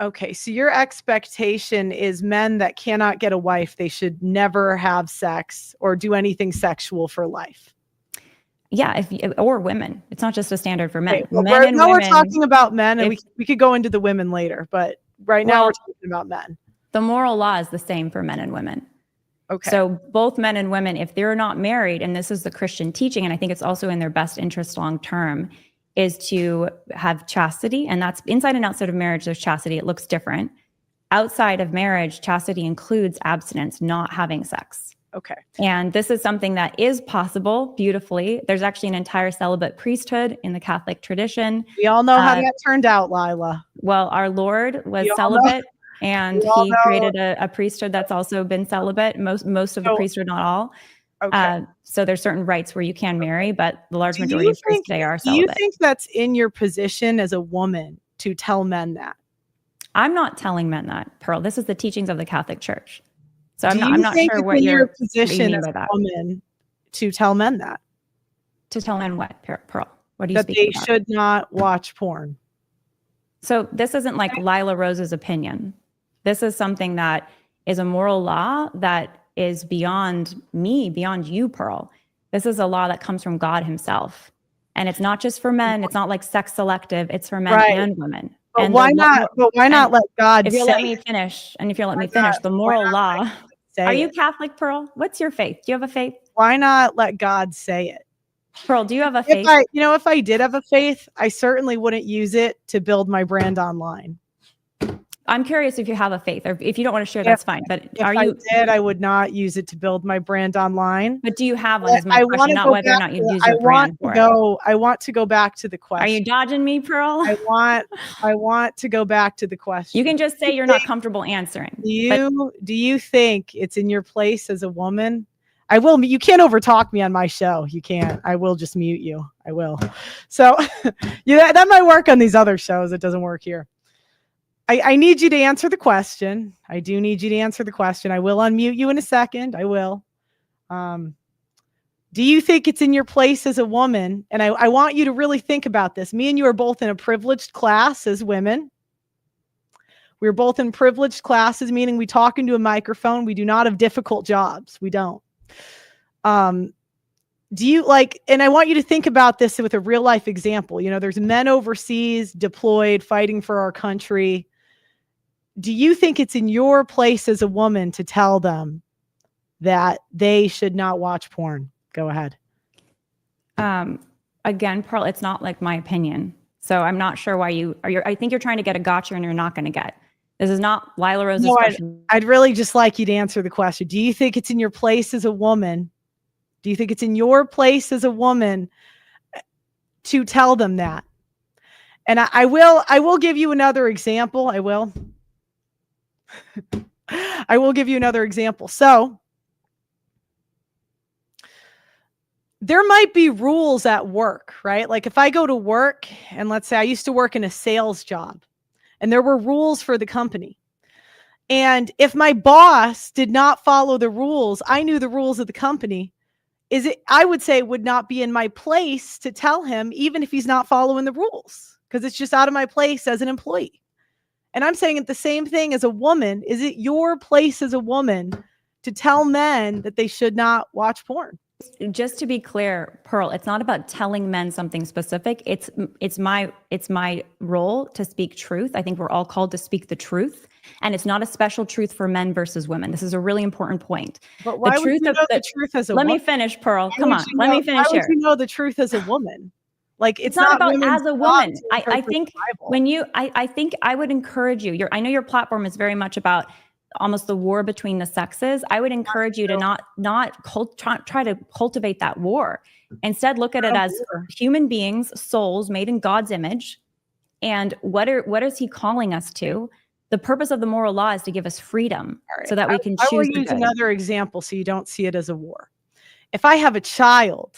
Okay, so your expectation is men that cannot get a wife, they should never have sex or do anything sexual for life. Yeah, or women. It's not just a standard for men. Okay, well, Men and now women. We're talking about men, and we could go into the women later, but right now we're talking about men. The moral law is the same for men and women. Okay. So both men and women, if they're not married, and this is the Christian teaching, and I think it's also in their best interest long term, is to have chastity. And that's inside and outside of marriage, there's chastity. It looks different. Outside of marriage, chastity includes abstinence, not having sex. Okay. And this is something that is possible beautifully. There's actually an entire celibate priesthood in the Catholic tradition. We all know how that turned out, Lila. Well, our Lord was celibate, and he created a priesthood that's also been celibate. Most of the priesthood, not all. Okay. So there's certain rights where you can marry, but the large majority of priests today are celibate. Do you think that's in your position as a woman to tell men that? I'm not telling men that, Pearl. This is the teachings of the Catholic Church. So I'm not sure what your you're position as a woman to tell men that. To tell men what, Pearl? What are you that speaking they about? should not watch porn. So this isn't like Lila Rose's opinion. This is something that is a moral law that is beyond me, beyond you, Pearl. This is a law that comes from God himself. And it's not just for men. It's not like sex selective. It's for men and women. But and why not? But why not let God if you'll let me finish, and if you'll let me finish, the moral law. Are you Catholic, Pearl? What's your faith? Do you have a faith? Why not let God say it? Pearl, do you have a faith? If I did have a faith, I certainly wouldn't use it to build my brand online. I'm curious if you have a faith, or if you don't want to share, that's fine. But if I did, I would not use it to build my brand online. But do you have one? Is my question, not whether or not you use your brand for it. I want to go back to the question. Are you dodging me, Pearl? I want to go back to the question. You can just say you're not comfortable answering. Do you think it's in your place as a woman? I will. You can't overtalk me on my show. You can't. I will just mute you. I will. So that might work on these other shows. It doesn't work here. I need you to answer the question. I do need you to answer the question. I will unmute you in a second. I will. Do you think it's in your place as a woman? And I want you to really think about this. Me and you are both in a privileged class as women. We're both in privileged classes, meaning we talk into a microphone. We do not have difficult jobs. We don't. Do you and I want you to think about this with a real life example. There's men overseas deployed fighting for our country. Do you think it's in your place as a woman to tell them that they should not watch porn? Go ahead. Again, Pearl, it's not like my opinion. So I'm not sure why I think you're trying to get a gotcha and you're not going to get. This is not Lila Rose's question. I'd really just like you to answer the question. Do you think it's in your place as a woman? Do you think it's in your place as a woman to tell them that? And I will give you another example. I will give you another example. So there might be rules at work, right? Like if I go to work and let's say I used to work in a sales job and there were rules for the company. And if my boss did not follow the rules, I knew the rules of the company. I would say it would not be in my place to tell him, even if he's not following the rules, because it's just out of my place as an employee. And I'm saying it the same thing as a woman. Is it your place as a woman to tell men that they should not watch porn? Just to be clear, Pearl, it's not about telling men something specific. It's my role to speak truth. I think we're all called to speak the truth. And it's not a special truth for men versus women. This is a really important point. But why would you know the truth as a woman? Let me finish, Pearl. Come on. Let me finish here. Why would you know the truth as a woman? Like it's not about as a woman. I think I think I would encourage you. I know your platform is very much about almost the war between the sexes. I would encourage you to not try to cultivate that war. Instead, look at it as human beings, souls made in God's image. And what is he calling us to? The purpose of the moral law is to give us freedom so that we can choose. I will use another example so you don't see it as a war. If I have a child,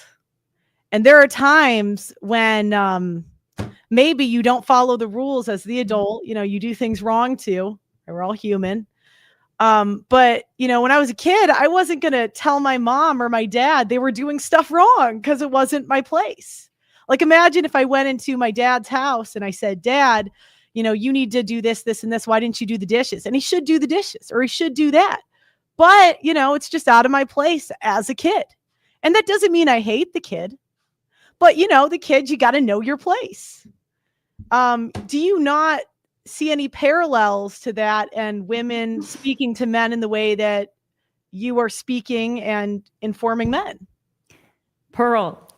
and there are times when maybe you don't follow the rules as the adult, you do things wrong too. We're all human. But when I was a kid, I wasn't going to tell my mom or my dad they were doing stuff wrong because it wasn't my place. Like imagine if I went into my dad's house and I said, Dad, you need to do this, this, and this. Why didn't you do the dishes? And he should do the dishes, or he should do that. But, it's just out of my place as a kid. And that doesn't mean I hate the kid. But, the kid, you got to know your place. Do you not see any parallels to that and women speaking to men in the way that you are speaking and informing men? Pearl,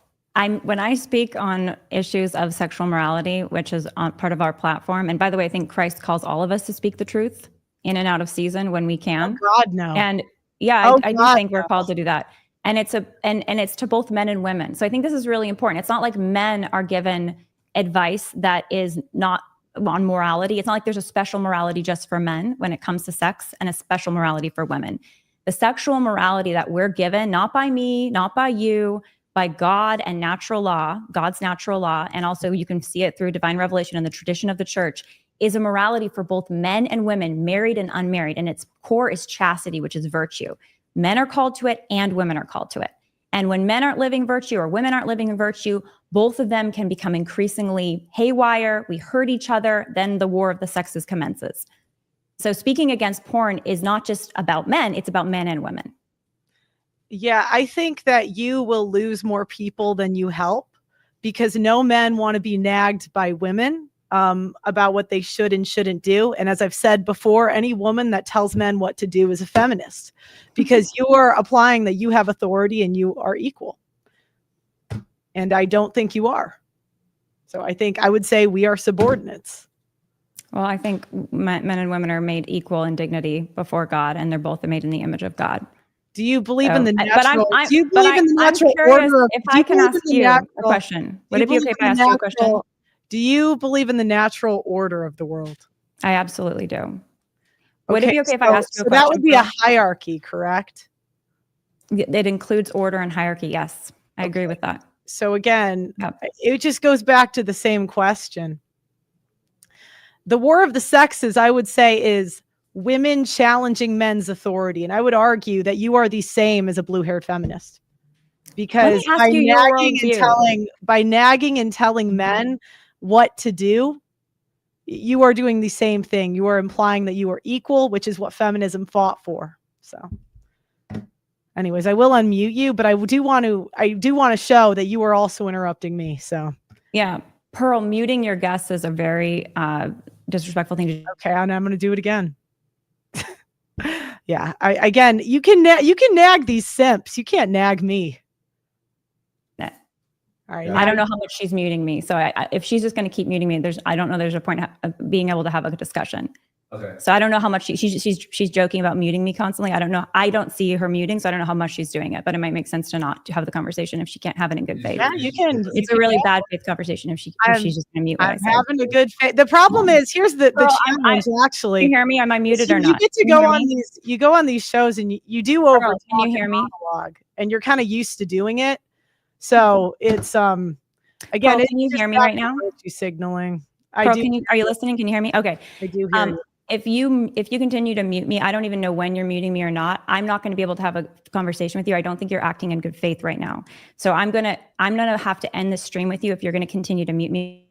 when I speak on issues of sexual morality, which is part of our platform, and by the way, I think Christ calls all of us to speak the truth in and out of season when we can. Oh God, no. And yeah, I do think we're called to do that. And it's it's to both men and women. So I think this is really important. It's not like men are given advice that is not on morality. It's not like there's a special morality just for men when it comes to sex and a special morality for women. The sexual morality that we're given, not by me, not by you, by God and natural law, God's natural law, and also you can see it through divine revelation and the tradition of the church, is a morality for both men and women, married and unmarried. And its core is chastity, which is virtue. Men are called to it and women are called to it. And when men aren't living virtue or women aren't living in virtue, both of them can become increasingly haywire. We hurt each other. Then the war of the sexes commences. So speaking against porn is not just about men, it's about men and women. Yeah, I think that you will lose more people than you help, because no men want to be nagged by women about what they should and shouldn't do. And as I've said before, any woman that tells men what to do is a feminist, because you are applying that you have authority and you are equal. And I don't think you are. So I would say we are subordinates. Well, I think men and women are made equal in dignity before God, and they're both made in the image of God. Do you believe in the natural? Do you believe in the natural order? If I can ask you a question, would it be okay if I ask you a question? Do you believe in the natural order of the world? I absolutely do. Would it be okay if I asked you a question? So that would be a hierarchy, correct? It includes order and hierarchy. Yes, I agree with that. So again, it just goes back to the same question. The war of the sexes, I would say, is women challenging men's authority. And I would argue that you are the same as a blue-haired feminist. Because by nagging and telling men what to do, you are doing the same thing. You are implying that you are equal, which is what feminism fought for. So anyways, I will unmute you, but I do want to show that you are also interrupting me. So yeah, Pearl, muting your guests is a very disrespectful thing to do. Okay, and I'm going to do it again. Yeah, again, you can nag these simps. You can't nag me. All right. I don't know how much she's muting me. So if she's just going to keep muting me, I don't know there's a point of being able to have a discussion. Okay. So I don't know how much she's joking about muting me constantly. I don't know. I don't see her muting, so I don't know how much she's doing it. But it might make sense to not to have the conversation if she can't have it in good faith. Yeah, you can. It's a really bad faith conversation if she's just going to mute me. I'm having a good faith. The problem is, here's the challenge. Actually, can you hear me? Am I muted or not? You get to go on these. You go on these shows and you do over. Can you hear me? Monologue, and you're kind of used to doing it. So it's again. Can you hear me right now? Signaling. Pearl, are you listening? Can you hear me? Okay. I do hear you. If you continue to mute me, I don't even know when you're muting me or not. I'm not going to be able to have a conversation with you. I don't think you're acting in good faith right now. So I'm gonna have to end the stream with you if you're going to continue to mute me.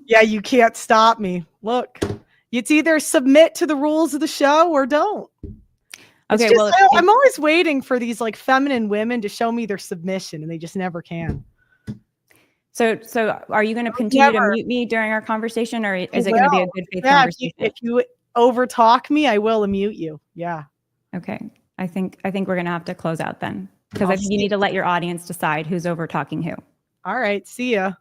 Yeah, you can't stop me. Look, it's either submit to the rules of the show or don't. Okay, well, I'm always waiting for these like feminine women to show me their submission, and they just never can. So are you going to continue to mute me during our conversation, or is it going to be a good faith conversation? If you overtalk me, I will mute you. Yeah. Okay. I think we're going to have to close out then, because I think you need to let your audience decide who's over talking who. All right. See ya.